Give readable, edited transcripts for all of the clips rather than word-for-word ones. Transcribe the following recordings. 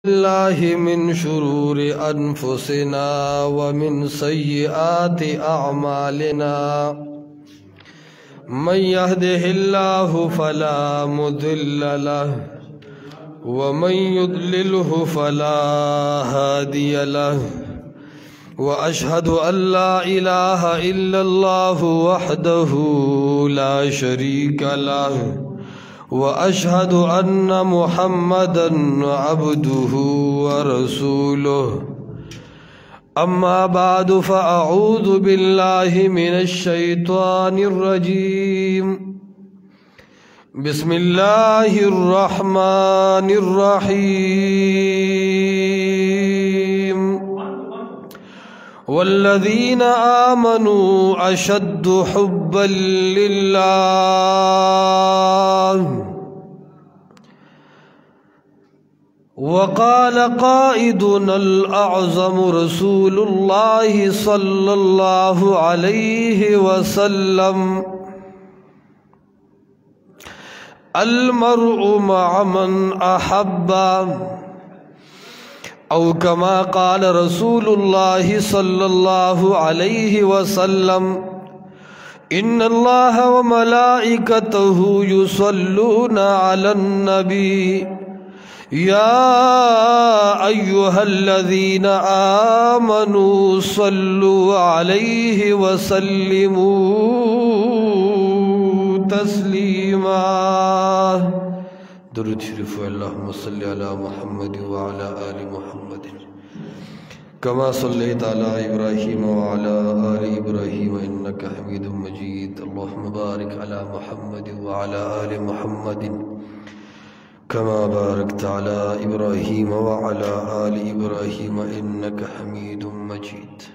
الله من شرور أنفسنا ومن سيئات أعمالنا من يهده الله فلا مضل له ومن يضلله فلا هادي له وأشهد أن لا إله إلا الله وحده لا شريك له وأشهد أن محمدا عبده ورسوله أما بعد فأعوذ بالله من الشيطان الرجيم بسم الله الرحمن الرحيم والذين آمنوا أشد حبا لله وقال قائدنا الأعظم رسول الله صلى الله عليه وسلم المرء مع من أحب أو كما قال رسول الله صلى الله عليه وسلم إن الله وملائكته يصلون على النبي يا أيها الذين آمنوا صلوا عليه وسلموا تسليما درود شريف اللهم صل على محمد وعلى آل محمد كما صليت على إبراهيم وعلى آل إبراهيم إنك حميد مجيد اللهم بارك على محمد وعلى آل محمد كما باركت على إبراهيم وعلى آل إبراهيم إنك حميد مجيد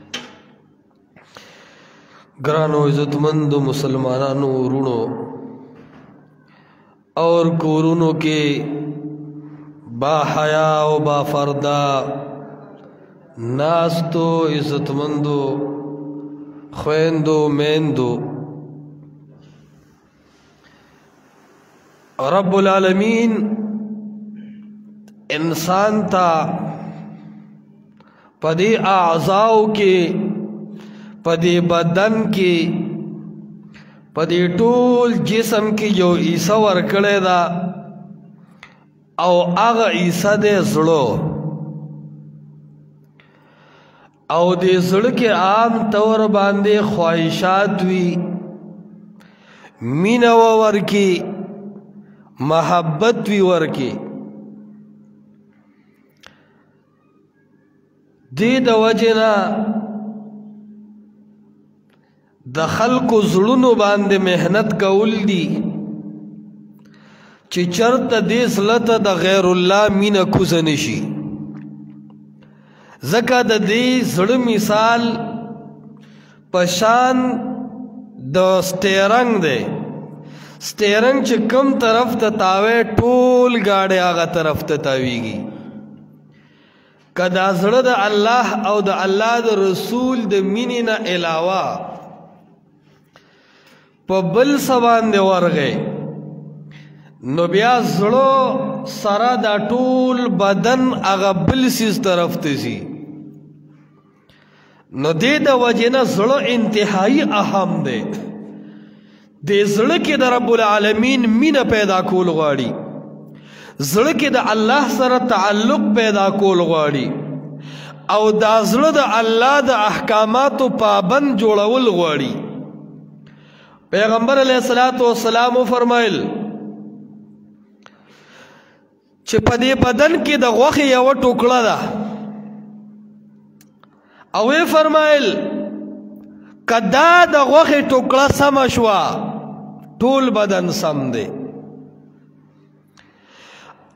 گرانو عزتمند مسلمانانو ورونو اور کورونو کے با حیا و با فردا ناستو عزتمندو خویندو میندو رب العالمین انسان تا پدی اعضاؤ کے پدی بدن کی پدی ټول جسم کی جو عیسا ورکڑے دا او اغا عیسا دے زڑو او دے زڑ کے عام طور باندے خواہشات وی مینہ ورکی محبت وی ورکی دی دا وجنا د خلق زړونو باندې محنت کول دي چې چرته دې زلته د غیر الله مینه کوزه نشي ځکه د دې زړه مثال پشان د سټیرنګ دی سټیرنګ چې کم طرف ته تاوی ټول گاڑی هغه طرف ته تاویږي کدا زړه د الله او د الله د رسول د مینې نه علاوه په بل څه باندې ورغی نو بیا زړه سره دا ټول بدن هغه بل څیز طرف ته ځي نو دې د وجې نه زړه انتهایی اهم دی دې زړه کې د رب العالمین مینه پیدا کول غواړي زړه کې د الله سره تعلق پیدا کول غواړي او دا زړه د الله د احکاماتو پابند جوړول غواړي پیغمبر علیہ الصلوۃ والسلام فرمایل چې په دې بدن کې د غوښې یو ټوکړه ده او یې فرمایل کدا د غوښې ټوکړه سم شوه ټول بدن سم دی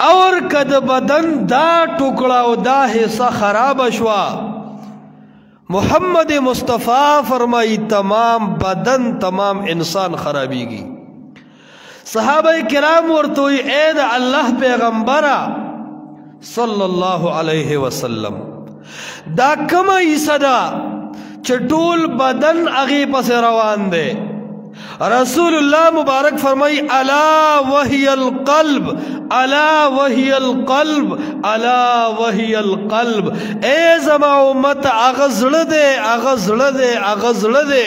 اور کد بدن دا ټوکړه او دا حصہ خراب شوا محمد مصطفیٰ فرمائی تمام بدن تمام انسان خرابیگی صحابہ کرام ورتوئی اے دا اللہ پیغمبرہ صلی اللہ علیہ وسلم دا کم عیسا دا چھ ټول بدن اغی پس روان دے رسول اللہ مبارک فرمائی الا وہی القلب الا وہی القلب الا وہی القلب، اے زما امت اغزل دے اغزل دے اغزل دے،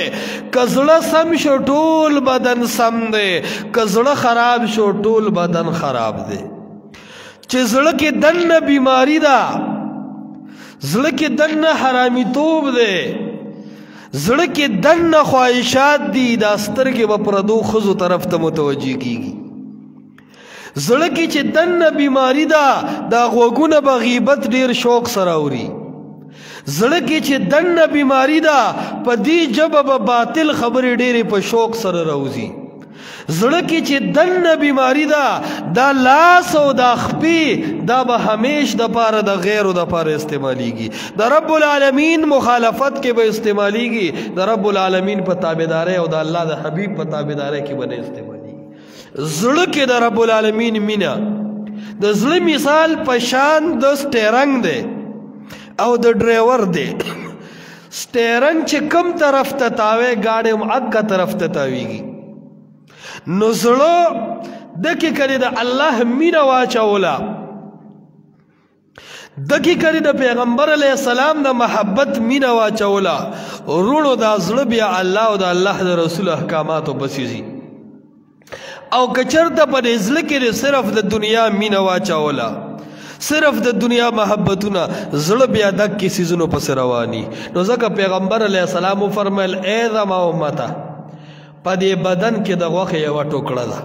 کزل سم شو ټول بدن سم دے، کزل خراب شو ټول بدن خراب دے. چه زړه کې دنه بیماری دا، زړه کې دنه حرامی توب دے، زړه کې دنه خواہشات دي، دا سترګې به پردو ښځو طرف ته متوجه کیږي. زړه کې چې دنه بیماری ده، دا غوږونه به غیبت ډیر شوق سره اوري. زړه کې چې دنه بیماری ده، په دې ژبه به باطل خبرې ډیرې په شوق سره راوځي. زړه کې چې دنه بیماری ده، دا لاس او دا خپې دا به همیش د پاره د غیرو د پاره استعمالیږي، د رب العالمین مخالفت کې به استعمالیږي، د رب العالمین په تابعدارۍ او د الله د حبیب په تابعدارۍ کې به نه استعمالیږي. زړه کې د رب العالمین مینا، د زړه مثال په شان د سټیرنګ دی او د ډرایور دی. سټیرنګ چې کم طرف ته تاوي، گاډي هم اګه طرف ته تاویږي. نو زړه دکی کړي د الله مینا واچولا، دکی کړي د پیغمبر علیه السلام د محبت مینا واچولا، ورونو دا زړه بیا الله او د الله د رسول احکاماتو بسیږي. او کچرته په دې زړه کې صرف د دنیا مینا واچولا، صرف د دنیا محبتونه، زړه بیا دک کې سيزونو پس رواني. نو ځکه پیغمبر علیه السلام فرمایل اے زما امته، په دې بدن کې د غوښې یوه ټوکړه ده،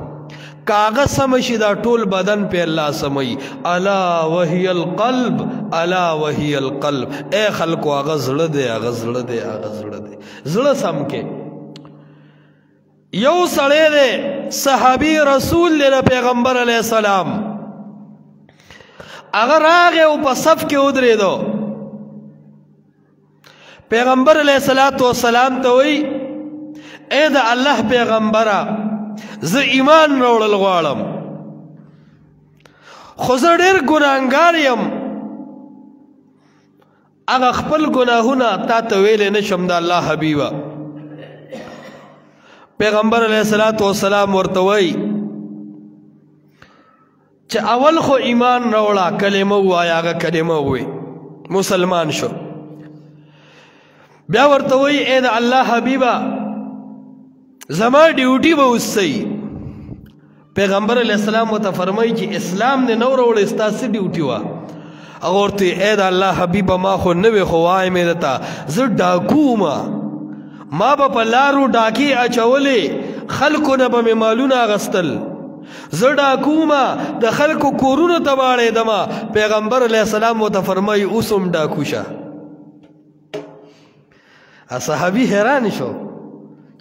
کاغه سم شي دا ټول بدن په الله سموي. الا وهي القلب الا وهي القلب، اے خلکو هغه زړه دی، هغه زړه دی، هغه زړه دی. زړه سم کې یو سړی دی صحابي رسول دی پیغمبر علیه السلام، هغه راغی او په صف کې ودرېدو. پیغمبر علیه السلام ته وایي اے دا الله پیغمبره، زه ایمان راوړل غواړم، خو زه ډېر ګناهګار یم، هغه خپل ګناهونه تا ته ویلی نشم د الله حبیبه. پیغمبر علیه السلام ورته وایي چې اول خو ایمان راوړه، کلمه ووایه، هغه کلمه ووایي، مسلمان شو. بیا ورته وایي اے د الله حبیبه زما ډیوټي به اوسئ. پیغمبر علیه السلام ورته فرمایي چې اسلام دې نه وروړی، ستا څه ډیوټي وه؟ هغه ورته اے د الله حبیبه ما خو نه وې، خو وایم یې درته زه ډاکو ما به په لارو ډاکې اچولې، خلکو نه به مې مالونه اخیستل، زه ډاکو د خلکو کورونو ته به اړېدمه. پیغمبر علیه السلام ورته فرمایي اوس هم ډاکو شه. صحابي حیران شو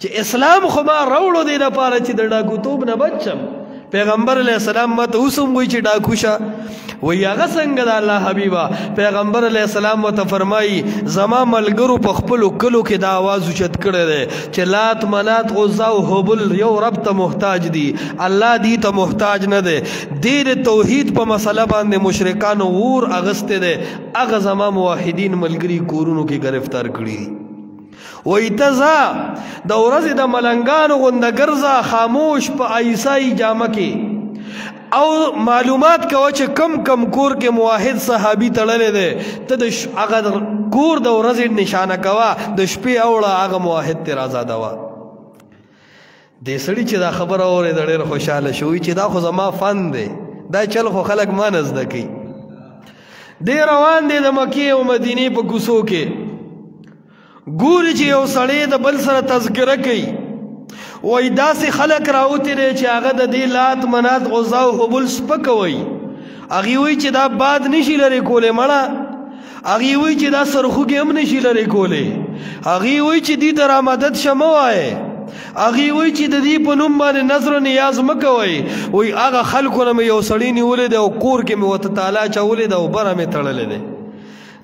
چې اسلام خو ما راوړو دې دپاره چې د ډاکوتوب نه بچ شم. پیغمبر علیه السلام ماته اوس هم وایي چې ډاکو شه. وایي هغه څنګه د الله حبیبه؟ پیغمبر علیه السلام ورته فرمایي زما ملګرو په خپلو کلو کې دا آواز اوچت کړی دی چې لات منات غزا او هبل یو رب ته محتاج دي، الله دې ته محتاج نه دی. دې د توحید په مسله باندې مشرکانو اور اغستی دی، هغه زما موحدین ملګري کورونو کې گرفتار کړي دي. وی تزا د ورځې د ملنګانو غونډه ګرځه، خاموش په عیسائی جامه کې، او معلومات کوه چې کم کم کور کې موحد صحابي تړلی دی، ته د هغه کور د ورځې نشانه کوه، د شپې اوړه هغه موحد ترې آزادوه. دې سړي چې دا خبره اورېده ډېر خوشحاله شو، چې دا خو زما فن دی، دا چل خو خلک ما نه زده کوي. دی روان دی د مکې او مدینې په کوڅو کې، ګوري چې یو سړی د بل سره تذکره کوي، وایي داسې خلک راوتي دی چې هغه د دې لات منات غزا او هبل سپکه وایي. هغې وایي چې دا باد نشي لرې کولی مړه، هغې وایي چې دا سرخوږې هم نشي لرې کولی، هغې وایي چې دې ته رامدد شه مه وایې، هغې وایي چې د دې په نوم باندې نظر و نیاز مه کوئ. وایي هغه خلکو نه مې یو سړی نیولی دی او کور کې مې ورته تالا اچولی ده او بره مې تړلی دی.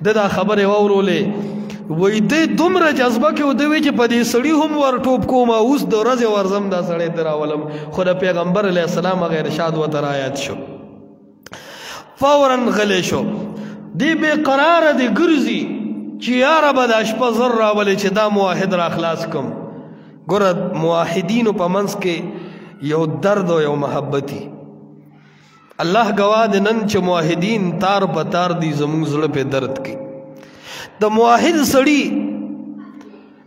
ده دا خبرې واورولې، وای دې دومره جذبه کې ودوي چې په دې سړي هم ور ټوپ کوم، اوس د ورځې ورځم دا سړی ته راولم. خو د پیغمبر علیه السلام هغه ارشاد ورته رعایت شو، فورا غلی شو. دې بې قراره دی ګرځي چې یا ربه دا شپه زر راولې چې دا موحد را خلاص کم. ګوره موحدینو په منځ کې یو درد او یو محبتي الله گواه دی نن چې موحدین تار په تار دي زموږ زړه په درد کې د موحد سړي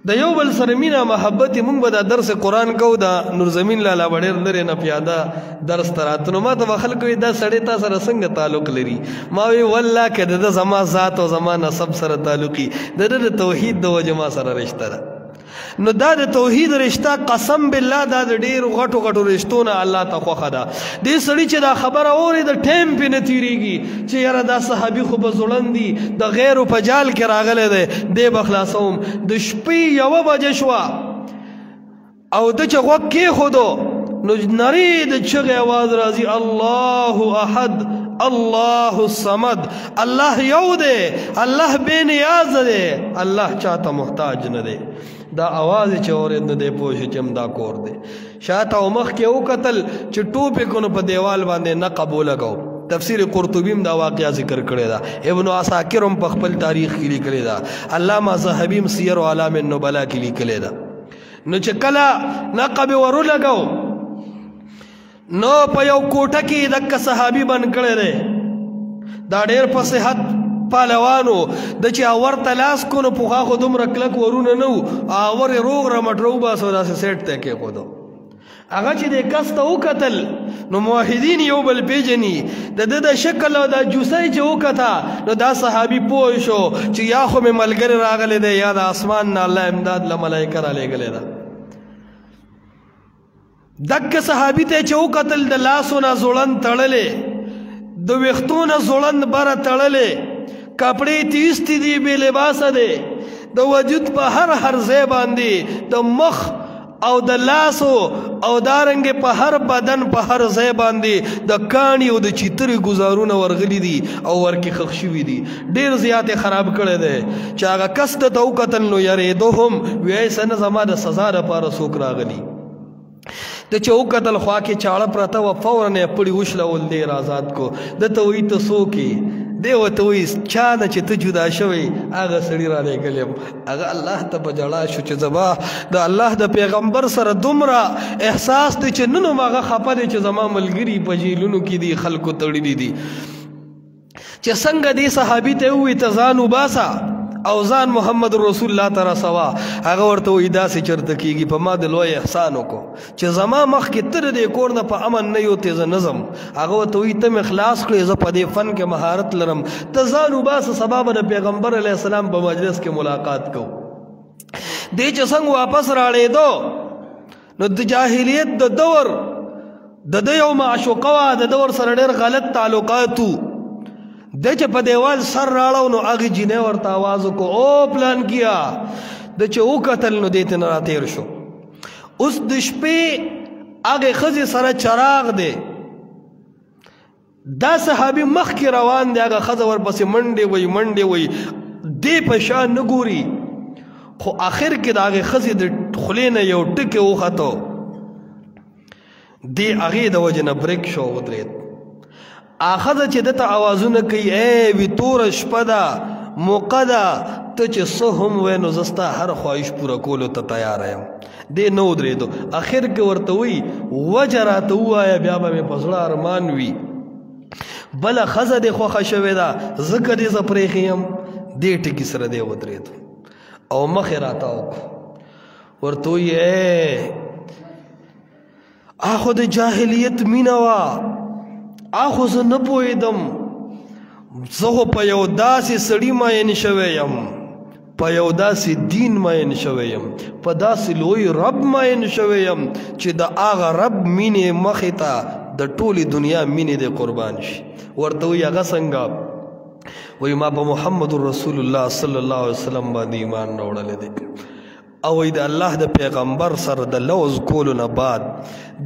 د یو بل سره مینه محبت موږ به دا درس قرآن کو دا نور زمین لالا ډېر لرې نه پیاده درس ته راته نو ما ته به خلک وایي دا سړی تا سره څنګه تعلق لري ما وی والله که د ده زما ذات او زما نسب سره تعلقي د ده د توحید د وجه ما سره رشته ده نو دا د توحید رشته قسم بالله دا د ډېرو غټو غټو رشتو نه الله ته خوښه ده دې سړي چې دا خبره اوري د ټایم پې نه تېرېږي چې یاره دا صحابي خو به ځوړند دي د غیرو په جال کې راغلی دی دی به خلاصوم د شپې 1 بجه شوه او ده چې غوږ کېښودو نو نرې د چغې اواز راځي الله احد الله الصمد الله یو دی الله بې نیازه دی الله چاته محتاج نه دی دا आवाज چې اورید نه دی پوه شي چې دا کور دی شاته او مخکې وکتل چې ټوپکونو په دیوال باندې نه قبوله کو تفسیر قرطبی دا واقعا ذکر کړی دا ابن عساکر هم په خپل تاریخ کې لیکلی دا علامه ذهبی سیر و اعلام النبلاء کې لیکلی دا نو چې کله نقب ورولګو نو په یو کوټه کې دک صحابي بن کړی دی دا ډېر په صحت پهلوانو د چې اور تلاس کو نو پوخا خو دومره کلک ورونه نه وو اور یې روغ رمټ روباسو داسې سیټ ته کېښودو هغه چې دې کس ته وکتل نو موحدین یو بل پیژني د ده د شکل او د جوسۍ چې وکته نو دا صحابي پوه شو چې یا خو مې ملګری راغلی دی یا د اسمان نه الله امداد له ملایکه رالیږلی ده دک صحابي ته چې وکتل د لاسو نه زوړند تړلې د ویښتو نه زوړند بره تړلې کپڑے تیستی دی بے لباسه دی د وجود په هر ځای باندې د مخ او د لاسو او دارنګ په هر بدن په هر ځای باندې د کاڼي او د چیترې ګزارونه ورغلي دي او ورکې خښ شوي دي ډېر زیات خراب کړی دی چې هغه کس ته وکتل نو یریدهم وایي څه نه زما د سزا لپاره څوک راغلي د چې وکتل خوا کې چاړه پرته وه فورا یې پړي وشلول دی آزاد کو دته وایي ته څوک یې دی ورته وایي چا نه چې ته جدا شوی هغه سړي رالیږلی یم هغه الله ته په ژړا شو چې زما د الله د پیغمبر سره دومره احساس دی چې نن هم هغه خفه دی چې زما ملګري په جیلونو کې دي خلکو تړلي دي چې څنګه دې صحابي ته ووایي ته ځان وباسه او ځان محمد رسول الله ته رسوه هغه ورته وایي داسې چېرته کېږي په ما د لوی احسان وکړو چې زما مخکې ته د دې کور نه په امن نه یوتې زه نه ځم هغه ورته وایي ته مې خلاص کړې زه په دې فن کې مهارت لرم ته ځان وباسه سبا به د پیغمبر علیه السلام په مجلس کې ملاقات کوو دې چې څنګه واپس راړېدو نو د جاهلیت د دور د ده یو معشوقه وه د ده ورسره ډېر غلط تعلقات وو د چې په دیوال سر راړو نو هغې جینۍ ورته آواز وکړو او پلان کیا د چې وکتل نو دې ته نه راتېر شو اوس د شپې هغې ښځې سره چراغ دی دا صحابي مخکې روان دی هغه ښځه ورپسې منډې وی دې په شا نه ګوري خو آخر کې د هغې ښځې د خولې نه یو ټکی وختو دې هغې د وجې نه بریک شو ودرېد آخذ چې دته آوازونه کوي ای وی توره شپه ده موقع ده ته چې څه هم وی نو زه ستا هر خواهش پوره کولو ته تیاره یم دې نه ودرېدو اخر کې ورته وایي وجه راته ووایه بیا به مې په زړه ارمان وي بله ښځه دې خوښه شوې ده ځکه دې زه پرېښې یم دې ټکي سره دې ودرېدو او مخې راته وکړو ورته وایي ای خو د جاهلیت مینه وه خو زه نه پوهېدم زه خو په یو داسې سړي مین شوی یم په یو داسې دین مین شوی یم په داسې لوی رب مین شوی یم چې د هغه رب مینې مخې ته د ټولې دنیا مینې دې قربان شي ورته وایي هغه څنګه وایي ما په محمد رسول الله صلی الله علیه وسلم باندې ایمان راوړلی دی او د الله د پیغمبر سره د لوز کولو نه بعد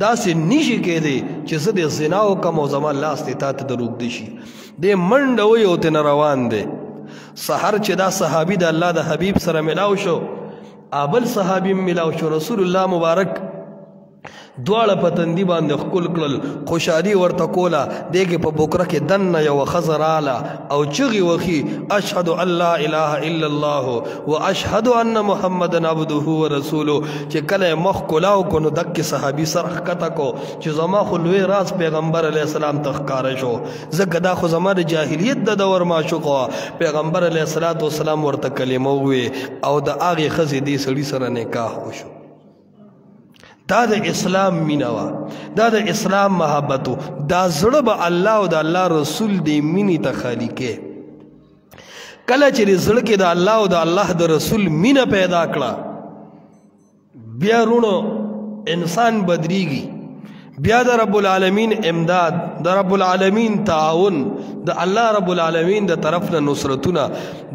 داسې نشي کېدی چې زه د زنا وکړم او زما لاس دې تا ته دروږدی شي دې منډه وایي او ترې روان دی سحر چې دا صحابي د الله د حبیب سره ملاو شو بل صحابي ملاو شو رسول الله مبارک دواړه په تندي باندې ښکل کړل خوشحالي ورته کوله دی کې په بوکره کې دننه یوه ښځه راله او چغې وخي اشهد ان لا اله الا الله واشهد ان محمدا عبده ورسوله چې کله یې مخ کولاو کو نو دکې صحابي سر ښکته کو چې زما خو لوی راز پیغمبر علیه السلام ته ښکاره شو ځکه دا خو زما د جاهلیت د دور معشوق وه پیغمبر علیه السلام ورته کلمه ووې او د هغې ښځې دې سړي سره نکاح وشو دا د اسلام مینه وه دا د اسلام محبت و دا زړه به الله او د الله رسول دې مینې ته خالي کې کله چې د زړه کې د الله او د الله د رسول مینه پیدا کړه بیا رونو انسان بدریږي بیا د رب العالمین امداد د رب العالمین تعاون د الله رب العالمین د طرف نه نصرتونه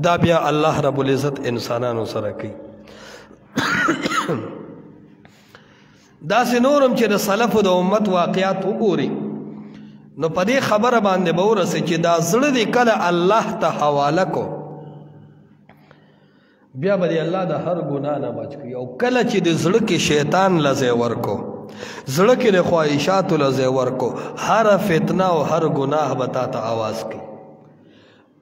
دا بیا الله رب العزت انسانانو سره کوي داسې نورم چې د سلفو د امت واقعات وګوري نو په دې خبره باندې به ورسې چې دا زړه دې کله الله ته حواله کو بیا به دې الله د هر ګناه نه بچ کړي او کله چې د زړه کې شیطان له ځای ورکو زړه کې د خواهشاتو له ځای ورکو هره فتنه او هر ګناه به تا ته آواز کوي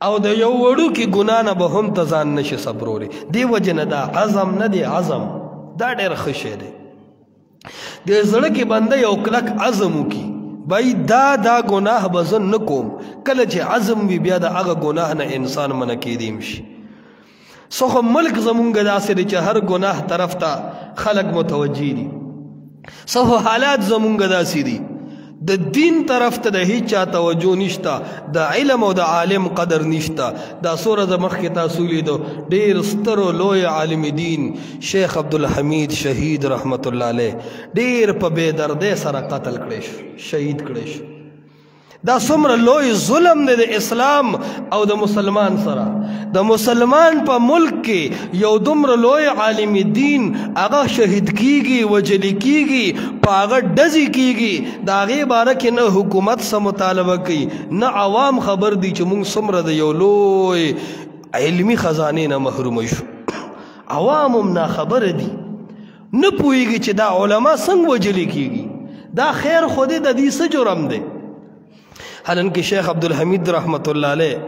او د یو وړوکي ګناه نه به هم ته ځان نشي صبرولی دې وجې نه دا عزم نه دی عزم دا ډېر ښه شی دی د زړه کې بنده یو کلک عزم وکړي بای دا ګناه به زه نه کوم کله چې عزم وي بیا د هغه ګناه نه انسان منع کېدیم شي څه خو ملک زمونږ داسې دی چې هر ګناه طرف ته خلک متوجه دي څه خو حالات زمونږ داسې دي د دین طرف ته د هیچ چا توجه نشته د علم او د عالم قدر نشته دا سوره د مخکې تاسو لیدو ډېر سترو لوی عالم دین شیخ عبدالحمید شهید رحمت الله علیه ډېر په بې دردۍ سره قتل کړی شو شهید کړی شو دا څومره لوی ظلم دی د اسلام او د مسلمان سره د مسلمان په ملک کې یو دومره لوی عالم دین هغه شهید کیږي وجلی کیږي په هغه ډزې کیږي د هغې باره کې نه حکومت څه مطالبه کوي نه عوام خبر دي چې موږ څومره د یو لوی علمي خزانې نه محرومه شو عوام هم ناخبره دي نه پوهېږي چې دا علما څنګه وجلی کیږي دا خیر خو دی د دې څه جرم دی حالانکه شیخ عبدالحمید رحمت الله علیه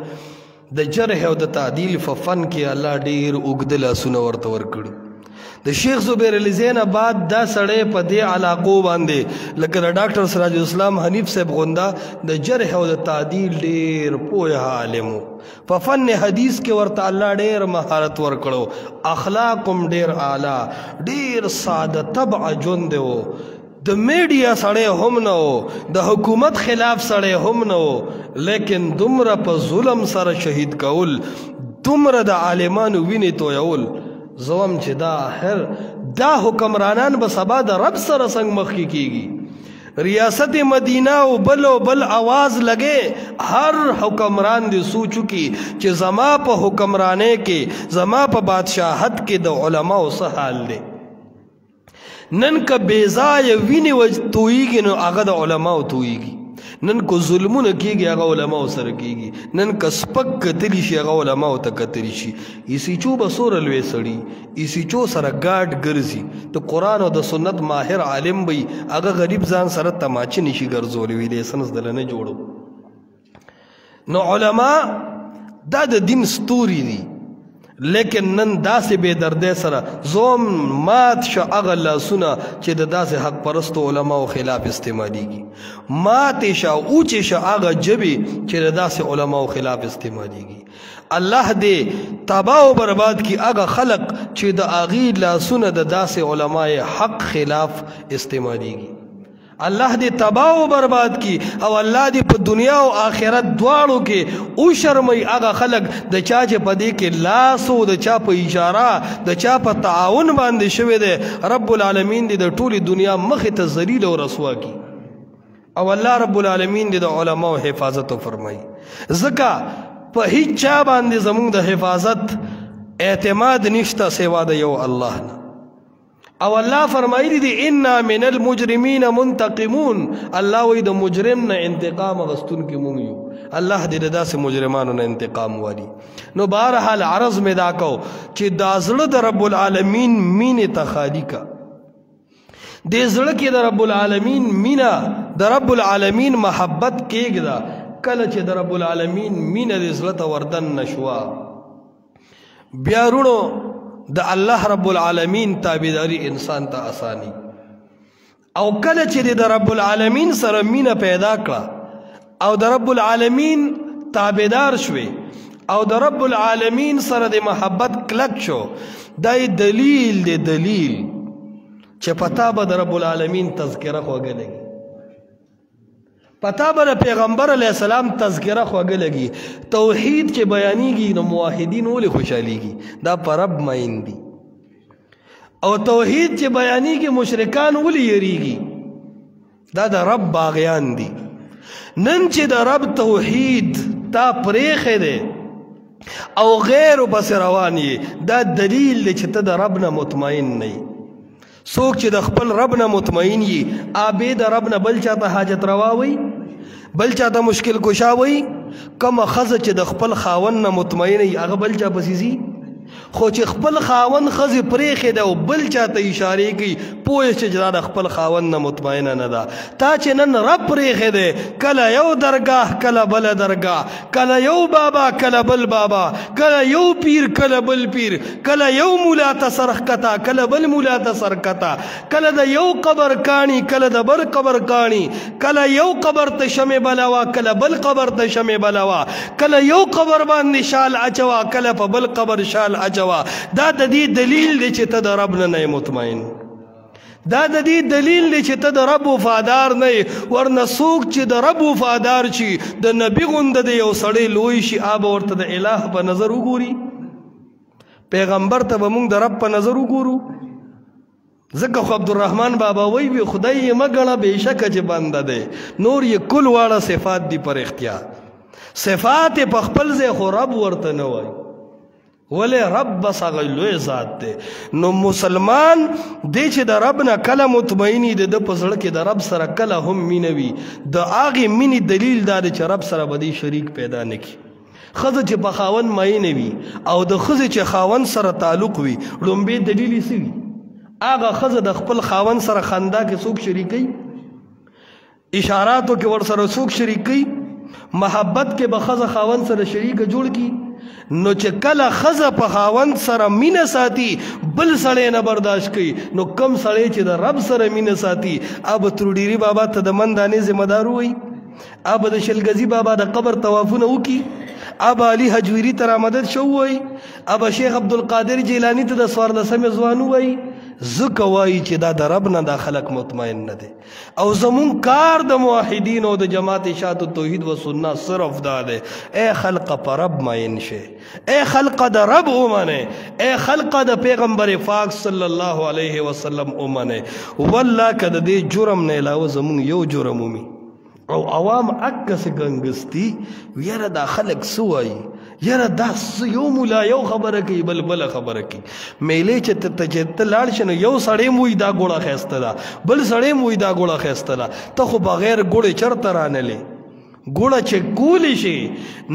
د جرح او د تعدیل په فن کې الله ډېر اوږده لاسونه ورته ورکړي د شیخ زبیر علی زین بعد دا سړی په دې علاقو باندې لکه د ډاکټر سراج الاسلام حنیف صاحب غونده د جرح او د تعدیل ډېر پوه عالم په فن حدیث کې ورته الله ډېر مهارت ورکړو اخلاق هم ډېر اعلی ډېر ساده طبع ژوند دی د میډیا سړی هم نه و د حکومت خلاف سړی هم نه و لیکن دومره په ظلم سره شهید کول دومره د عالمانو وینې تویول زوم چې دا آخر دا حکمرانان به سبا د رب سره څنګه مخکې کیږي ریاست مدینہ او بل آواز لگے ہر حکمران دی سوچو کی چې زما په حکمرانه کې زما په بادشاہت کې د علماء سره حال دی نن که بیزای ویني و تویږي نو هغه د علماء تویږي نن کو ظلمونه کیږي هغه علماء سره کیږي نن که سپک کتلی شي هغه علماء ته کتلی شي اسی چو بسور لوي سړی اسی چو سره گاډ ګرځي ته قران او د سنت ماهر عالم وي هغه غریب ځان سره تماچ نشي ګرځولې وي د سنس دلنه جوړو نو علماء دا د دین ستوري دي لیکن نن داسې بے دردې سره زوم مات شو هغه لاسونه چې د داسې حق پرستو علماو خلاف استعمالیږي مات شو اوچې شو هغه جبې چې د داسې علماو خلاف استعمالیږي الله دې تباہ او برباد کی هغه خلق چې د هغې لاسونه د داسې علماء حق خلاف استعمالیږي الله دې تباہ او برباد کی او الله دې په دنیا او آخرت دواړو کې او شرمي هغه خلق د چا چې په دې کې لاس او د چا په اشاره د چا په تعاون باندې شوی دی رب العالمین دې د ټولي دنیا مخې ته ذلیل او رسوا کی او الله رب العالمین دې د علماو حفاظت فرمایي ځکه په هیڅ چا باندې زموږ د حفاظت اعتماد نشته سوا د یو الله نه او الله فرمایلی دی انا من المجرمین منتقمون الله وی د مجرم نه انتقام غستون کې مونږ یو الله دې داسې مجرمانو نه انتقام والی نو بهرحال عرض مې دا کو چې دا زړه د رب العالمین مینې ته خالی کا دې زړه کې د رب العالمین مینا د رب العالمین محبت کېږده کله چې د رب العالمین مینه دې زړه ته وردن نشوه بیا وروڼو د الله رب العالمین تابعداري انسان ته اساني او کله چې د رب العالمین سره مینه پیدا کړه او د رب العالمین تابعدار شوي او د رب العالمین سره د محبت کلک شو دای دلیل دی دلیل چې پتا به د رب العالمین تذکره خوږه لګي پتا به د پیغمبر علیه السلام تذکره خوږه لګي توحید چې بیانېږي نو موحدین ولې خوشحالیږي دا په رب مین دي او توحید چې بیانېږي مشرکان ولې یریږي دا د رب باغیان دي نن چې د رب توحید تا پرېښی دی او غیر پس روان یې دا دلیل دی چې ته د رب نه مطمئن نه یې څوک چې د خپل رب نه مطمئن یي آبې د رب نه بل چاته حاجت روا وي بل چاته مشکل کشا وي کومه ښځه چې د خپل خاوند نه مطمئنه یي هغه بل چا پسې ځي خو چې خپل خاوند ښځې پرېښې ده او بل چاته اشارې کوي پوه چې دا د خپل خاوند نه مطمئنه نه ده تا چې نن رب پرېښې دی کله یو درګاه کله بله درګاه کله یو بابا کله بل بابا کله یو پیر کله بل پیر کله یو مولا ته سر ښکته کله بل مولا ته سر ښکته کله د یو قبر کاڼي کله د بل قبر کاڼي کله یو قبر ته شمې بلوه کله بل قبر ته شمې بلوه کله یو قبر باندې شال اچوه کله په بل قبر شال اچوا دا د دې دلیل دی چې ته د رب نه مطمئن دا د دې دلیل دی چې ته د رب وفادار نه ورنه څوک چې د رب وفادار شي د نبي غونده د یو سړی لوی شي آب ورته د الہ په نظر وګوري پیغمبر ته به موږ د رب په نظر وګورو ځکه خو عبدالرحمن بابا وی خدای یې مه ګڼه بېشکه چې بنده دی نور یې کل واړه صفات دي پر اختیار صفات یې په خپل ځای خو رب ورته نه وایي ولې رب بس هغه لوی ذات دی نو مسلمان دی چې د رب نه کله مطمئني د ده په زړه کې د رب سره کله هم مینه وي د هغې مینې دلیل دا دی چې رب سره به دې شریک پیدا نه کړي ښځه چې په خاوند مینه وي او د ښځې چې خاوند سره تعلق وي لومبې دلیل یې څه وي هغه ښځه د خپل خاوند سره خندا کې څوک شریکوي اشاراتو کې ورسره څوک شریکوي محبت کې به ښځه خاوند سره شریکه جوړ کړي نو چې کله ښځه په خاوند سره مینه ساتي بل سړی نه برداشت کوي نو کم سړی چې د رب سره مینه ساتي اب تروډيري بابا ته د مندانې ذمہ دار وي اب د شلګزي بابا د قبر طوافونه وکي اب علي حجويري ته مدد شو وي اب شیخ عبدالقادر جیلانی ته د څوارلسمې ځوان وي ځکه وایي چې دا د رب نه دا خلک مطمئن نه دی او زمون کار د موحدین او د جماعت اشاعت التوحید و سنت صرف دا دی اے خلق په رب ماین شه اے خلق د رب اومنه اے خلق د پیغمبر پاک صلی الله علیه وسلم اومنه والله کده دې جرم نه علاوه زمون یو جرم ومي او عوام عکس گنگستی یاره دا خلق سوای یاره دا یو مولا یو خبره کوي بل بل خبره کوي میلې چې ته لاړ شنو یو سړی موي دا ګوړه خسته ده بل سړی موي دا ګوړه خسته ده ته خو بغیر ګوړې چرته رانلې ګوړه چې کولی شي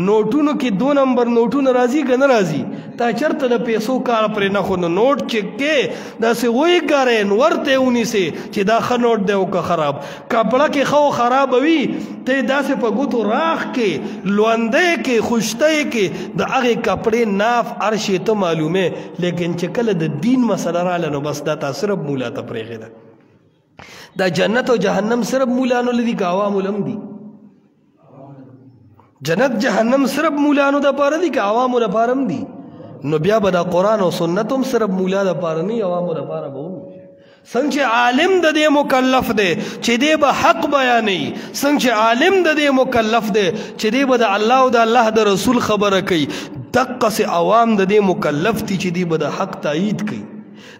نوټونو کې 2 نمبر نوټونه راځي که نه راځي تا چرته د پیسو کار پرې نه خو نو نوټ چک کې داسې وایګارې ورته ونیسې چې دا ښه نوټ دی او که خراب کپړه کې ښه خراب وي ته داسې په ګوتو راخ کې لوندی کې خوشتی کې د هغې کپړې ناف هر شی ته معلومې لیکن چې کله د دین مسله راله نو بس دا تا صرف مولا ته پرېښې ده دا جنت او جهنم صرف مولانو لدي که عوامو لم دي جنت جهنم صرف مولانو د پاره دي که عوامو د پاره هم دي نو بیا به د قرآن او سنت هم صرف مولا د پاره نه عوامو د پاره به هم څنګه چې عالم د دې مکلف دی چې دی به حق بیانوي څنګه چې عالم د دې مکلف دی چې دی به د الله او د الله د رسول خبره کوي دقسې عوام د دې مکلف دي چې دی به د حق تایید کوي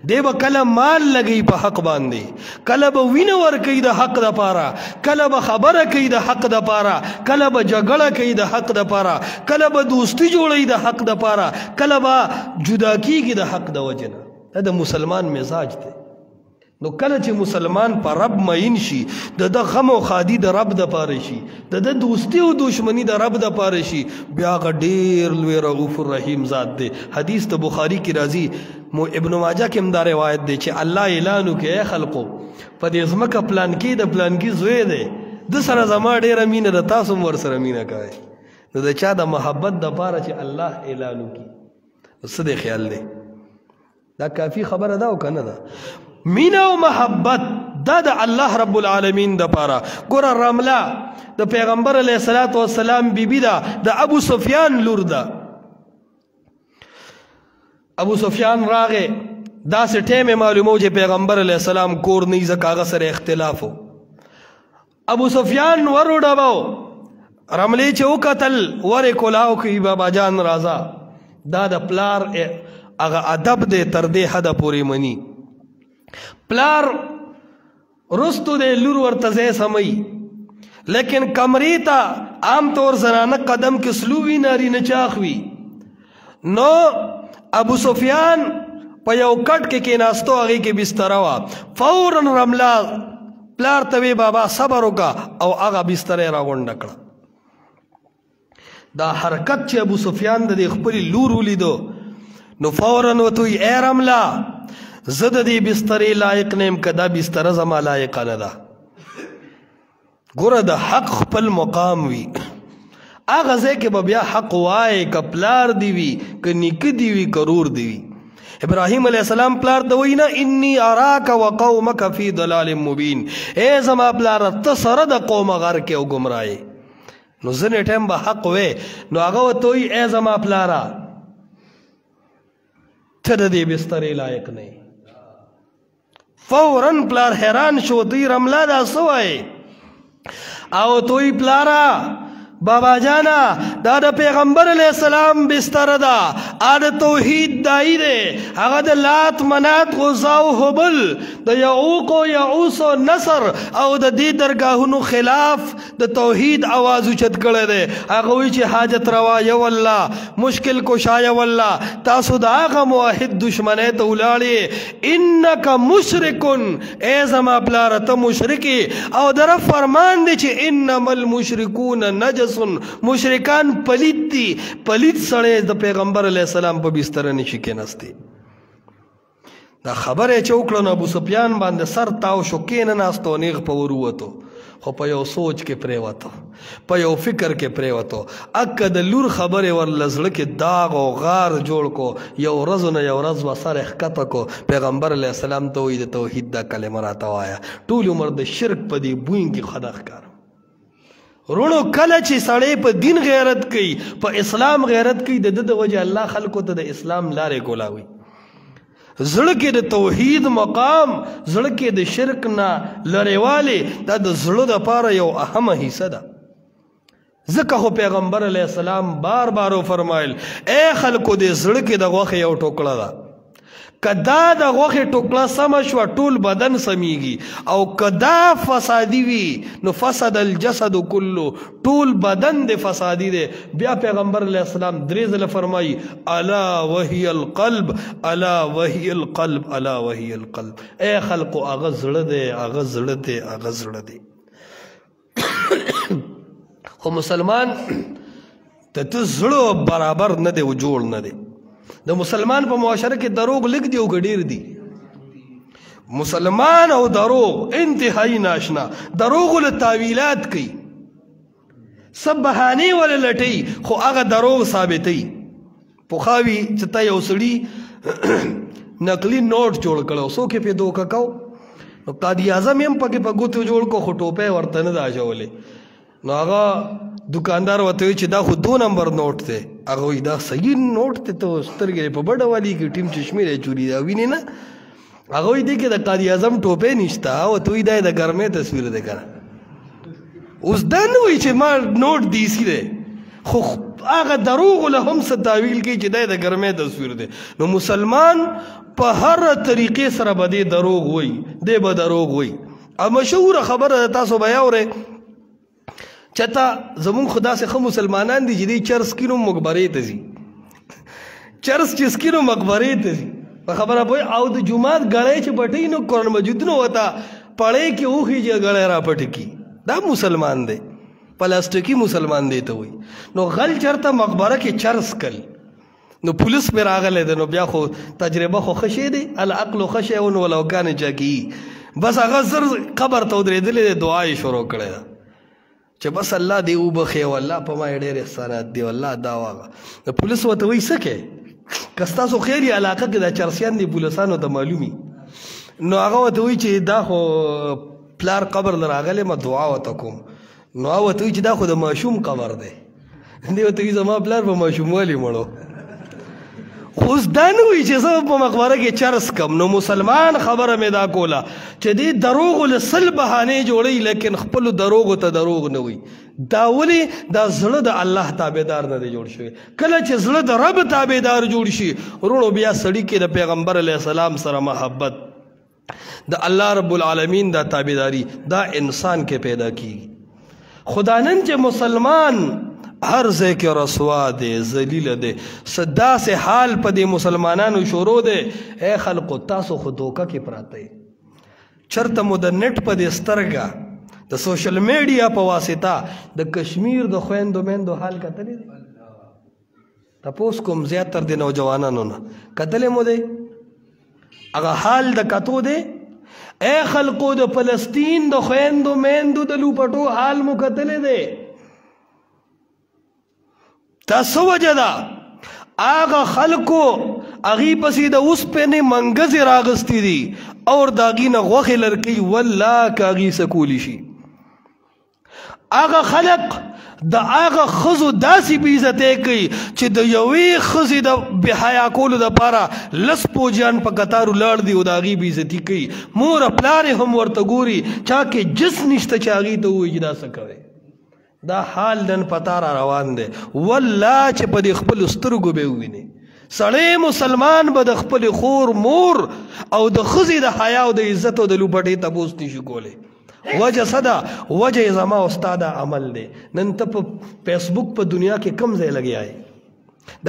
دی به کله مال لګي په حق باندې کله به وینه ورکوي د حق دپاره کله به خبره کوي د حق دپاره کله به جګړه کوي د حق دپاره کله به دوستي جوړوي د حق دپاره کله به جدا کیږي د حق د وجې نه دا د مسلمان مزاج دی نو کله چې مسلمان په رب مین شي د غم او خادي د رب د پاره شي د دوستي او دشمنی د رب د پاره شي بیا هغه ډیر لوی رؤوف الرحیم ذات دی حدیث د بخاری کې راځي ابن ماجه کې هم دا روایت دی چې الله اعلان وکړي اے خلقو په دې ځمکه پلانکي د پلانکي زوی دی د سره زما ډېره مینه ده تاسو هم ورسره مینه کوئ نو د چا د محبت دپاره چې الله اعلان وکړي څه دی خیال دی دا کافي خبره ده او که نه ده مینه او محبت دا د الله رب العالمین دپاره ګوره رمله د پیغمبر علیه الصلاة والسلام بیبي ده د ابو سفیان لور ده ابو سفیان راغې داسې ټیم معلومو چې پیغمبر علیه السلام کور نه ځکه هغه سره اختلاف و ابو سفیان ور وډباو رملې چې وکتل ورې کلاو کوي بابا جان راځه دا د پلار هغه ادب دی تر دې حده پورې مني پلار رستو دی لور ورته ځای سموي لیکن کمرې ته عام طور زنانه قدم کې سلووي نارینه چاخ وي نو ابو سفیان په یو کټ کې کېناستو هغې کې بستره وه فوراً رمله پلار ته وی بابا صبر وکړه او هغه بستره یې راغونډه کړه دا حرکت چې ابو سفیان د دې خپلې لور ولیدو نو فوراً ورته وی ای رمله زه د دې بسترې لایق نه یم که دا بستره زما لایقه نه ده ګوره د حق خپل مقام وي هغه ځای کې به بیا حق وایې که پلار دی وي که نیکه دی وي که رور دی وي ابراهیم علیه السلام پلار ته وایي نه انی اراک وقومک فی ضلال مبین ای زما پلاره ته سره د قومه غر کې او ګمراهی نو ځینې ټایم به حق وی نو هغه ورته وایي ای زما پلاره ته د دې بسترې لایق نه یې فوراً پلار حیران شو دوی رمله دا څه وایې او توی پلارا بابا جانا دا د پیغمبر علیہ السلام بستر دا آد توحید دائی دے اگا دا لات منات غزا و حبل دا یعوق و یعوس و نصر او دا دی درگاہنو خلاف دا توحید آواز اچت کرے دے اگوی چی حاجت روا یو اللہ مشکل کشا یو اللہ تاسو دا آغا موحد دشمنے تولاڑی انکا مشرکن اے زما پلارتا مشرکی او در فرمان دے چی انما المشرکون نجس مشرکان پلیت دی پلیت سڑے دا پیغمبر علیہ السلام پا بستر نشی کے نستی دا خبر چوکلن ابو سفیان باندے سر تاو شو کین ناستو نیغ پا وروتو خو پا یو سوچ کے پریوتو پا یو فکر کے پریوتو اکا دا لور خبر ور لزلک داغ و غار جوڑ کو یو رزو نا یو رز و سر اخکتا کو پیغمبر علیہ السلام توی دا توحید دا کلمہ راتا وایا طول عمر دا شرک پا دی بوئن کی خدخ کارم رونو کله چې سړی په دین غیرت کوي په اسلام غیرت کوي د د وجه الله خلکو ته د اسلام لارې کولاوي زړه کې د توحید مقام زړه کې د شرک نه لرېوالی دا د زړه دپاره یو اهمه حصه ده ځکه خو پیغمبر علیه السلام بار بار فرمایل ای خلکو د زړه کې د غوښې یو ټوکړه ده کدا د غوښې ټوکړه سمه شوه ټول بدن سمیږي او کدا فسادي وي نو فسد الجسد کلو ټول بدن د فسادي دی بیا پیغمبر علیه السلام درې ځله فرمایي الا وهي القلب الا وهي القلب الا وهي القلب ای خلقو هغه زړه دی هغه زړه دی هغه زړه دی خو مسلمان ته زړه برابر نه دی و جوړ نه دی د مسلمان په معاشره کې دروغ لږ دی او که ډېر دي مسلمان او دروغ انتهایی ناشنا دروغ له تاویلات کوي سب بهانې ولې لټوي خو هغه دروغ ثابتوي پخوا وي چې تا یو سړي نقلي نوټ جوړ کړی څوک یې پې دوکه کو نو قاضي اعظم هم پکې په ګوتو جوړ کو خو ټوپی ورته نه ده اچولی نو هغه دکاندار ورته وی چې دا خو 2 نمبر نوټ دی هغه وایي دا صحیح نوټ دی ته سترګې په بډه والي کې ټیم چشمې دی چوري دا وینې نه هغه وایي دی کې د قاضي اعظم ټوپی نشته ورته وایي دا د ګرمۍ تصویر دی که نه اوس دا نه وایي چې ما نوټ دیسي دی خو هغه دروغو له هم څه تاویل کوي چې دا د ګرمۍ تصویر دی نو مسلمان په هر طریقې سره به دی دروغ وایي دی به دروغ وایي او مشهوره خبره تاسو به یې اورئ چتا زمون خدا سے خو مسلمانان دی جدی چرس کینو مقبره ته زی چرس چې سکینو مقبره ته زی په خبره پوي او د جمعات غړې چې پټی نو قرآن مجید نو وتا پړې کې اوخی چې غړې را پټ کی دا مسلمان دی پلاستیکی مسلمان دی ته وي نو غل چرته مقبره کې چرس کل نو پولیس پہ راغلی دی نو بیا خو تجربه خو ښه شی دی العقل ښه شی و نو ولو کان چاکي بس هغه زر قبر ته ودرېدلی دی دعا یې شروع کړی ده چې بس الله دې وبخې او الله په ما یې ډېر احسانات دي والله دا واغه د پولیس ورته وایي څه کوې که ستاسو خیر علاقه کې دا چرسیان دي پولیسانو ته معلومي نو هغه ورته وایي چې دا خو پلار قبر له راغلی ما دعا ورته کوم نو هغه ورته وایي چې دا خو د ماشوم قبر دی دی ورته وایي زما پلار په ماشوموالي مړو خو اوس دا نه وایي چې زه په مقبره کې چرس کم نو مسلمان خبره مې دا کوله چې دې دروغو له سل بهانې جوړوي لیکن خپلو دروغو ته دروغ نه وي دا ولې دا زړه د الله تابعدار نه دی جوړ شوی کله چې زړه د رب تابعدار جوړ شي وروڼو بیا سړي کې د پیغمبر علیه السلام سره محبت د الله رب العالمین دا تابعداري دا انسان کې پیدا کیږي خدا نن چې مسلمان هر ځای کې رسوا دی ذلیله دی څه داسې حال په دې مسلمانانو شروع دی ای خلقو تاسو خو دوکه کې پراته یې چېرته مو د نټ په دې سترګه د سوشل میډیا په واسطه د کشمیر د خویندو میندو حال کتلی دی تپوس کوم زیاتر د نوجوانانو نه کتلی مو دی هغه حال د کتو دی ای خلقو د فلسطین د خویندو میندو د لوپټو حال مو کتلی دی تا سو وجه دا آغا خلقو اغی پسی دا اس پہ نے منگز راغستی دی اور داغی نا غوخ لرکی واللہ کاغی سکولی شی آغا خلق دا آغا خزو داسی بیزتے کئی چی دا یوی خزی دا بحیا کولو دا پارا لس پو جان پا کتارو لار دی و داغی بیزتی کئی مور پلار ہم ورطگوری چاکے جس نشتا چاگی تا ہوئی جدا سکوے دا حال نن پتا را روان دی والله چې په دې خپل سترګو به وویني سړی مسلمان به د خپل خور مور او د ښځې د حیا او د عزت او د لوبټې تپوس نشي کولی وجه څه ده وجه زما ستا دا عمل دی نن ته په فیسبوک په دنیا کې کم ځای لګیا یې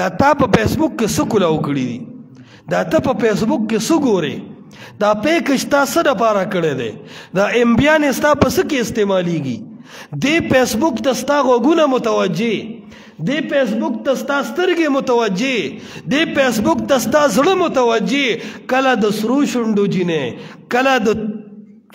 دا تا په فیسبوک کې څه کولاو کړي دي دا ته په فیسبوک کې څه ګورې دا پیکج ستا څه دپاره کړی دی دا امبیان ستا په څه کې استعمالیږي دی فیسبوک تستا غوږونه متوجه دی فیسبوک تستا سترګې متوجه دی فیسبوک تستا زړه متوجه کله د سرو شونډو جینې کله د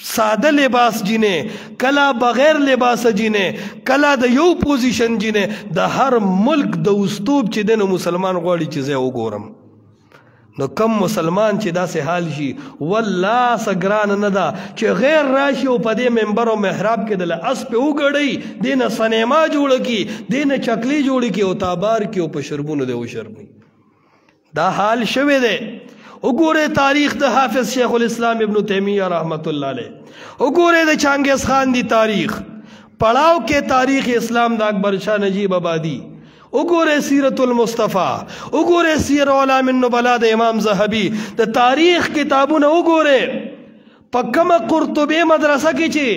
ساده لباس جینې کله بغیر لباس جینې کله د یو پوزیشن جینې د هر ملک د استوب چې دی نو مسلمان غواړي چې زه وګورم نو کم مسلمان چې داسې حال شي والله سګران نه ده چې غیر راشي او په دې منبر او محراب کې د اس په وګړي دینه سینما جوړ کی دینه چکلی جوړ کی او تابار کی او په شربونو دی او شرمي دا حال شوه دی وګوره تاریخ د حافظ شیخ الاسلام ابن تیمیہ رحمت الله علیه وګوره د چنگیز خان دی تاریخ پڑھاو کې تاریخ اسلام د اکبر شاہ نجیب آبادی وګوره سیرت المصطفی وګوره سیر علام النبلاء د امام زهبی د تاریخ کتابونه وګوره په کومه قرطبی مدرسه کې چې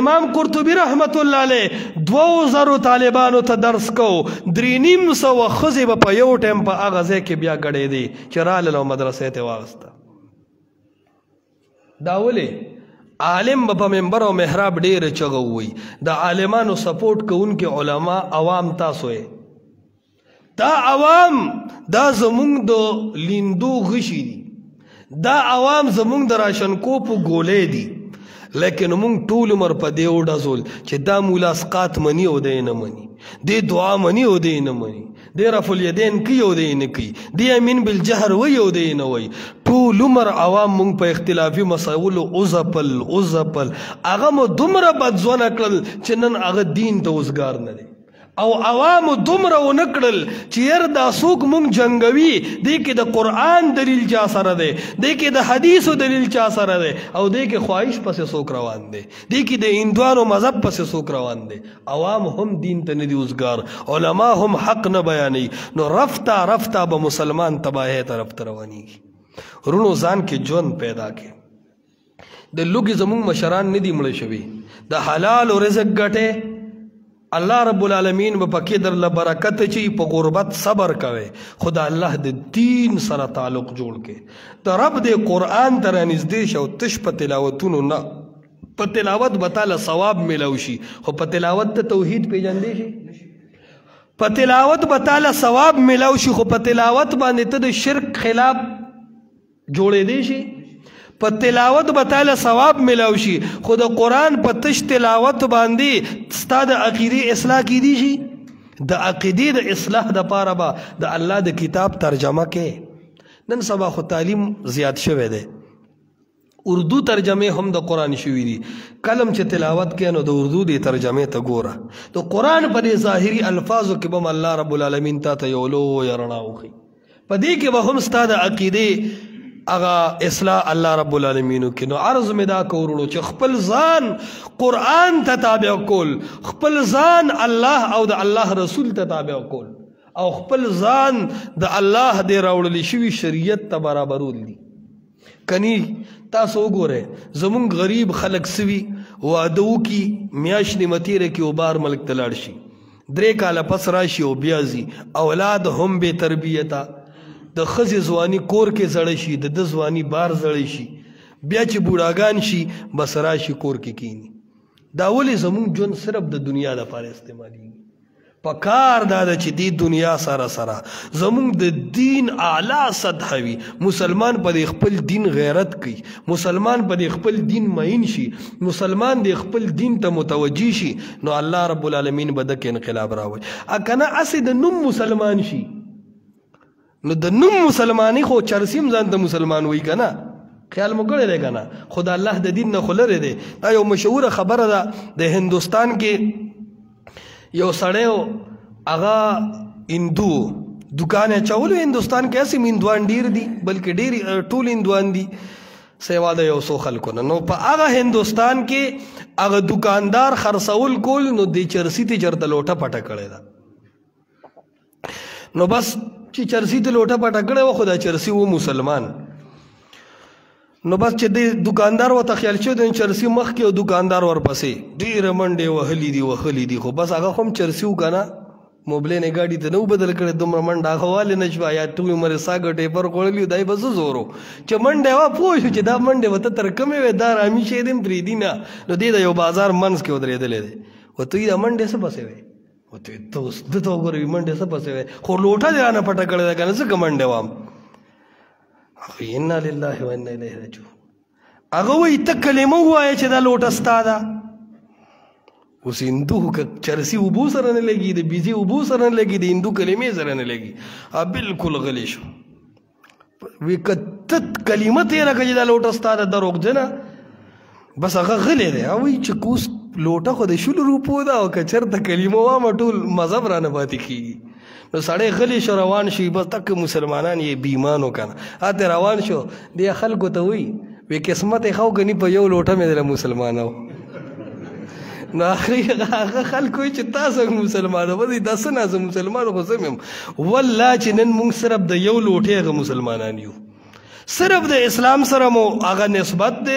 امام قرطبی رحمت الله علیه 2000 طالبانو ته درس کو 350 ښځې به په یو ټایم په هغه ځای کې بیا ګډې دي چې راغله مدرسې ته واغسته دا ولې عالم به په منبر او محراب ډېره چغه ووایي د عالمانو سپورټ کوونکي علما عوام تاسو یې دا عوام دا زمونږ د لیندو غشي دي دا عوام زمونږ د راشنکوپو ګولې دي لیکن مونږ ټول عمر په دې وډزول چې دا مولا اسقات مني او دی نه مني دی دعا مني او دی نه مني دی رفع الیدین کوي او دی نه کوي دی امین بالجهر وایي او دی نه وایي ټول عمر عوام مونږ په اختلافي مسایلو اوزپل هغه مو دومره بدځونه کړل چې نن هغه دین ته اوزګار نه دی او عوامو دومره ونه کړل چې یار دا څوک مونږ جنګوي دی کې د قرآن دلیل چا سره دی دی کې د حدیثو دلیل چا سره دی او دی کې خواهش پسې څوک روان دی دی کې د هندوانو مذهب پسې څوک روان دی عوام هم دین ته نه دي اوزګار علما هم حق نه بیانوي نو رفته به مسلمان تباهۍ طرف ته روانېږي رونو ځان کې ژوند پیدا کړي د لوږې زمونږ مشران نه دي مړه شوي د حلال رزق ګټې الله رب العالمین به پکې درله برکت چي په غربت صبر کوي خدا الله د دین سره تعلق جوړ کې د رب د قرآن ته رانږدې شه او تش په تلاوتونو نه په تلاوت به تاله ثواب میلاو شي خو په تلاوت ته توحید پیژندې شي په تلاوت به تعالی ثواب ملاو شي خو په تلاوت باندې ته د شرک خلاف جوړېدی شي په تلاوت به تعالی ثواب ملاو شي خو د قرآن په تش تلاوت باندې ستا د عقیدې اصلاح کیدی شي د عقیدې د اصلاح دپاره به د الله د کتاب ترجمه کې نن سبا خو تعلیم زیات شوی دی اردو ترجمه هم د قرآن شوی دي کلم چې تلاوت کې نو د اردو د ترجمه ته ګوره د قرآن په دې ظاهري الفاظو کې به الله رب العالمین تا ته یو لویه رڼا وښي په دې کې به هم ستا د عقیدې هغه اصلاح الله رب العالمین وکړي نو عرض مې دا کوو چې خپل ځان قرآن ته تابع کول خپل ځان الله او د الله رسول ته تابع کول او خپل ځان د الله د راوړل شوي شریعت ته برابرول دي کنی تاسو وګورئ زمونږ غریب خلک سوي واده وکړي میاشت نیمه تېره کړي او بار ملک ته لاړ شي 3 کاله پس راشي او بیا ځي اولاد هم بې تربیته د ښځې ځواني کور کې زړه شي د ده ځواني بار زړی شي بیا چې بوډاګان شي بس راشي کور کې کینی دا ولې زمونږ ژوند صرف د دنیا لپاره استعمالېږي پکار دا ده چې دې دنیا سره سره زمونږ د دین اعلی سطحه وي مسلمان په دې خپل دین غیرت کوي مسلمان په دې خپل دین معین شي مسلمان دې خپل دین ته متوجه شي نو الله رب العالمین به دکې انقلاب راوړي که نه هسې د نوم مسلمان شي نو د نوم مسلمانی خو چرسیم ځان ته مسلمان وایي که نه خیال مو کړی دی که نه خو د الله د دین نه خو لرې دی دا یو مشهوره خبره ده د هندوستان کې یو سړی هغه هندو دکان اچولو هندوستان کې هسې هندوان ډېر دي بلکې ډېر ټول هندوان دي سیوا د یو څو خلکو نه نو په هغه هندوستان کې هغه دکاندار خرڅول کول نو د چرسي ته چېرته لوټه پټه کړې ده نو بس چې چرسي ته لوټه پټه کړې وه خو دا چرسي و مسلمان نو بس چې د دکاندار ورته خیال شو د چرسي مخکې او دکاندار ورپسې ډېرې منډې وهلي دي خو بس هغه خو هم چرسي و که نه موبلینې ګاډي ته نه و بدل کړی دومره منډه هغه والې نه شوه یا ټول عمر یې ساګه ټیپر خوړلي دای به څه زور و چې منډه وه پوه شو چې دا منډې به ته تر کومې وې دا رامي شی دې هم پرېږدي نه نو دې د یو بازار منځ کې ودرېدلی دی ورته وایي دا منډې څه پسې وې ورته وایي ته اوس ده ته وګوره منډې څه پسې وې خو لوټه دې رانه پټه کړې ده که نه ځکه منډې وم انا لله و انا الیه راجعون هغه وایي ته کلمه ووایه چې دا لوټه ستا ده اوس هندو که چرسي اوبو سره نه لګي د بیزي اوبو سره نه لګي د هندو کلمې سره نه لګي بالکل غلی شو وی که ته کلمه تېره کړه چې دا لوټه ستا ده دروغجنه بس هغه غلی دی وایي چې اوس لوټه خو د 100 روپو ده او که چېرته کلمه وامه ټول مذهب رانه پاتې کېږي نو سړی غلی شو روان شي بس تک مسلمانان یې بیمانو که نه هلته روان شو دې خلکو ته وایي وی قسمت یې ښه کني په یو لوټه مې دله مسلمانه نو آخري هغه خلک وایي چې تا څنګه مسلمانه به دا څه نه زه مسلمانو خو زه یم والله چې نن موږ صرف د یو لوټې هغه مسلمانان یو صرف د اسلام سره مو هغه نسبت دی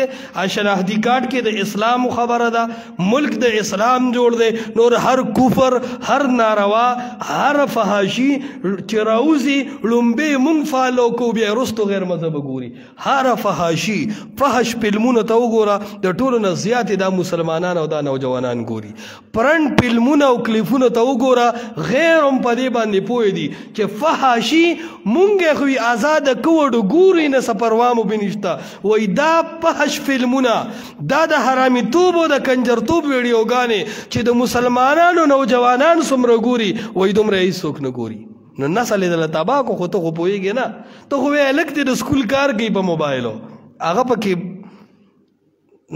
شناختی کارت کې د اسلام خبره ده ملک د اسلام جوړ دی نور هر کفر هر ناروا هر فحاشي چې راوځي لومبې مونږ فالو کو بیا وروستو غیر مذهبه ګوري هر فحاشي فحش فلمونو ته وګوره د ټولو نه زیاتې دا مسلمانان او دا نوجوانان ګوري پرنټ فلمونه او کلیفونو ته وګوره غیر هم په دې باندې پوه دي چې فحاشي مونږ یې خو آزاده کوو ګوري نه سپروا مو بنشتا وای دا پهش فلمونه دا د حرامي توب او د کنجرتوب ویډیوګانې چې د مسلمانانو نوجوانان څومره ګوري وای دومره هیڅوک نه ګوري نو نسل یې دله تباه کو خو ته خو پوهېږې نه ته خو وایې هلک دې د سکول کار کوي په موبایلو هغه پکې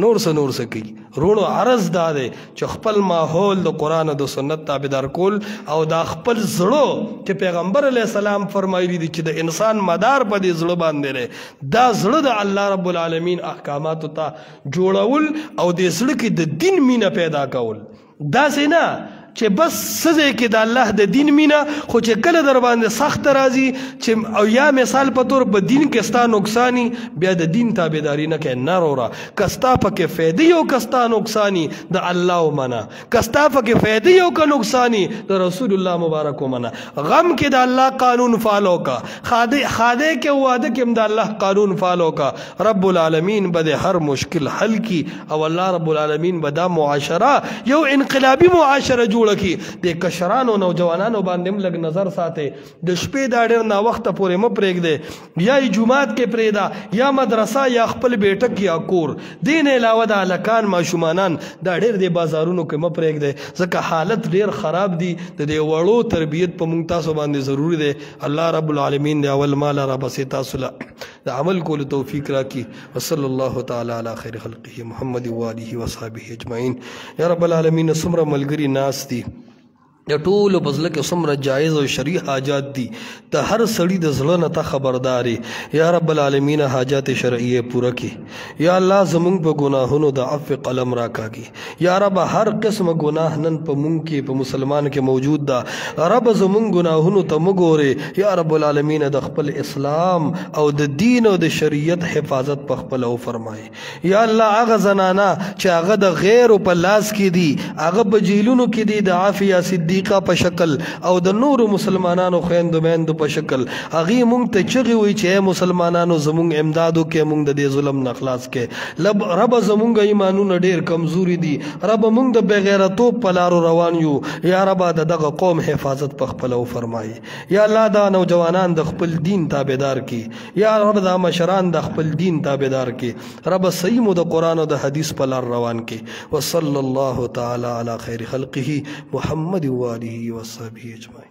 نور څه کوي رونو عرض دا دی چې خپل ماحول د قرآن او د سنت تابعدار کول او دا خپل زړه چې پیغمبر علیه السلام فرمایلی دي چې د انسان مدار په دې زړه باندې دی دا زړه د الله رب العالمین احکاماتو ته جوړول او دې زړه کې د دین مینه پیدا کول داسې نه چې بس څه کې د الله د دین مینه خو چې کله در باندې سخت راځي چې او یا مثال په طور په دین کې ستا نقصانی بیا د دین تابعداري نه کوې نه وروره که ستا پکې فایدې او که ستا نقصانی د الله ومنه که ستا پکې فایدې او که نقصانی د رسول الله مبارک ومنه غم کې د الله قانون فالو کا خاده کې واده کې هم د الله قانون فالو کا رب العالمین به د هر مشکل حل کی او الله رب العالمین به دا معاشره یو انقلابي معاشره جوړ جوړه کړي د کشرانو نوجوانانو باندې هم لږ نظر ساتئ د شپې دا ډېر ناوخته پورې مه پرېږدئ یا یې جومات کې پرېږده یا مدرسه یا خپل بیټک یا کور دې نه علاوه د هلکان ماشومانان دا ډېر د بازارونو کې مه پرېږدئ ځکه حالت ډېر خراب دي د دې وړو تربیت په موږ تاسو باندې ضروري دی الله رب العالمین د اول مال را بسې تاسو له د عمل کولو توفیق راکړي وصلی الله تعالی علی خیر خلقه محمد و آله و صحبه اجمعین یا رب العالمین څومره ملګري ناست دي د ټولو په زړه کې څومره جایز او شرعي حاجات دي د هر سړي د زړه نه ته خبردار یا رب العالمین حاجات شرعیه پوره کړي یا الله زمونږ په ګناهونو د عفو قلم راکاږي یا رب هر قسم ګناه نن په مونږ کې په مسلمان کې موجود ده رب زمونږ ګناهونو ته مه ګورې یا رب العالمین د خپل اسلام او د دین او د شریعت حفاظت په خپله وفرمایي یا الله هغه زنانه چې هغه د غیرو په لاس کې دي هغه په جیلونو کې دي د عافیه صدیقه په شکل او د نورو مسلمانانو خویندو میندو په شکل هغې مونږ ته چغې وایي چې ای مسلمانانو زمونږ امداد وکړئ مونږ د دې ظلم نه خلاص کړئ ربه زمونږ ایمانونه ډېر کمزوري دي ربه مونږ د بېغیرتوب په لارو روان یو یا ربه د دغه قوم حفاظت په خپله وفرمایي یا الله دا نوجوانان د خپل دین تابعدار کړي یا رب دا مشران د خپل دین تابعدار کړي ربه صحیح مو د قرآن او د حدیث په لار روان کړي وصلی الله تعالی علی خیر خلقه محمد و آله و صحبه اجمعین